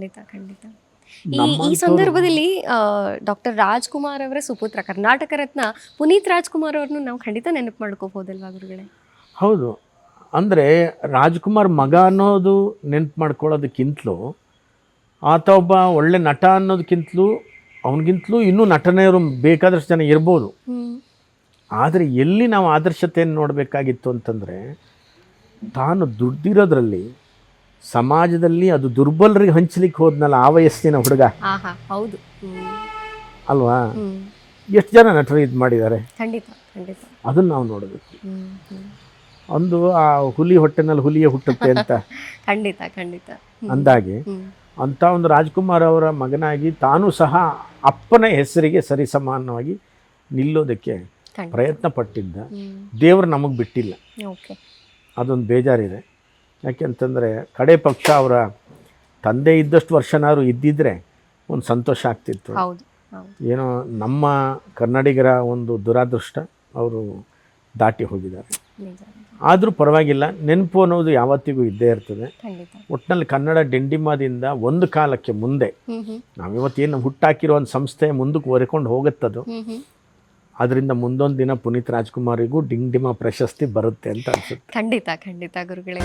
ಖಂಡಿತ ಖಂಡಿತ. ಈ ಸಂದರ್ಭದಲ್ಲಿ ಡಾಕ್ಟರ್ ರಾಜ್ಕುಮಾರ್ ಅವರ ಸುಪುತ್ರ ಕರ್ನಾಟಕ ರತ್ನ ಪುನೀತ್ ರಾಜ್ಕುಮಾರ್ ಅವ್ರನ್ನು ನಾವು ಖಂಡಿತ ನೆನಪು ಮಾಡ್ಕೋಬಹುದಲ್ವಾ ಗುರುಗಳೇ? ಹೌದು, ಅಂದರೆ ರಾಜ್ಕುಮಾರ್ ಮಗ ಅನ್ನೋದು ನೆನಪು ಮಾಡ್ಕೊಳ್ಳೋದಕ್ಕಿಂತಲೂ ಆತ ಒಬ್ಬ ಒಳ್ಳೆ ನಟ ಅನ್ನೋದಕ್ಕಿಂತಲೂ ಅವನಿಗಿಂತಲೂ ಇನ್ನೂ ನಟನೆಯವರು ಬೇಕಾದಷ್ಟು ಜನ ಇರ್ಬೋದು. ಆದರೆ ಎಲ್ಲಿ ನಾವು ಆದರ್ಶತೆಯನ್ನು ನೋಡಬೇಕಾಗಿತ್ತು ಅಂತಂದರೆ, ತಾನು ದುಡ್ದಿರೋದ್ರಲ್ಲಿ ಸಮಾಜದಲ್ಲಿ ಅದು ದುರ್ಬಲರಿಗೆ ಹಂಚಲಿಕ್ಕೆ ಹೋದ್ನಲ್ಲ ಆ ವಯಸ್ಸಿನ ಹುಡುಗ, ಹೌದು ಅಲ್ವಾ? ಎಷ್ಟು ಜನ ನಟರು ಇದು ಮಾಡಿದ್ದಾರೆ, ಖಂಡಿತ ಖಂಡಿತ ಅದನ್ನು ನಾವು ನೋಡಬೇಕು. ಒಂದು ಆ ಹುಲಿ ಹೊಟ್ಟೆನಲ್ಲಿ ಹುಲಿಯೇ ಹುಟ್ಟುತ್ತೆ ಅಂತ ಖಂಡಿತ ಖಂಡಿತ ಅಂದಾಗೆ ಅಂಥ ಒಂದು ರಾಜ್ಕುಮಾರ್ ಅವರ ಮಗನಾಗಿ ತಾನೂ ಸಹ ಅಪ್ಪನ ಹೆಸರಿಗೆ ಸರಿಸಮಾನವಾಗಿ ನಿಲ್ಲೋದಕ್ಕೆ ಪ್ರಯತ್ನ ಪಟ್ಟಿದ್ದ. ದೇವರು ನಮಗೆ ಬಿಟ್ಟಿಲ್ಲ, ಅದೊಂದು ಬೇಜಾರಿದೆ. ಯಾಕೆಂತಂದರೆ ಕಡೆ ಪಕ್ಷ ಅವರ ತಂದೆ ಇದ್ದಷ್ಟು ವರ್ಷನಾದ್ರು ಇದ್ದಿದ್ರೆ ಒಂದು ಸಂತೋಷ ಆಗ್ತಿತ್ತು. ಏನೋ ನಮ್ಮ ಕನ್ನಡಿಗರ ಒಂದು ದುರಾದೃಷ್ಟ, ಅವರು ದಾಟಿ ಹೋಗಿದ್ದಾರೆ. ಆದರೂ ಪರವಾಗಿಲ್ಲ, ನೆನಪು ಅನ್ನೋದು ಯಾವತ್ತಿಗೂ ಇದ್ದೇ ಇರ್ತದೆ. ಒಟ್ಟಿನಲ್ಲಿ ಕನ್ನಡ ಡಿಂಡಿಮದಿಂದ ಒಂದು ಕಾಲಕ್ಕೆ ಮುಂದೆ ನಾವಿವತ್ತೇನು ಹುಟ್ಟಾಕಿರೋ ಒಂದು ಸಂಸ್ಥೆ ಮುಂದಕ್ಕೆ ಹೊರಕೊಂಡು ಹೋಗುತ್ತದು. ಅದರಿಂದ ಮುಂದೊಂದು ದಿನ ಪುನೀತ್ ರಾಜ್ಕುಮಾರಿಗೂ ಡಿಂಡಿಮ ಪ್ರಶಸ್ತಿ ಬರುತ್ತೆ ಅಂತ ಅನ್ಸುತ್ತೆ. ಖಂಡಿತ ಖಂಡಿತ ಗುರುಗಳೇ.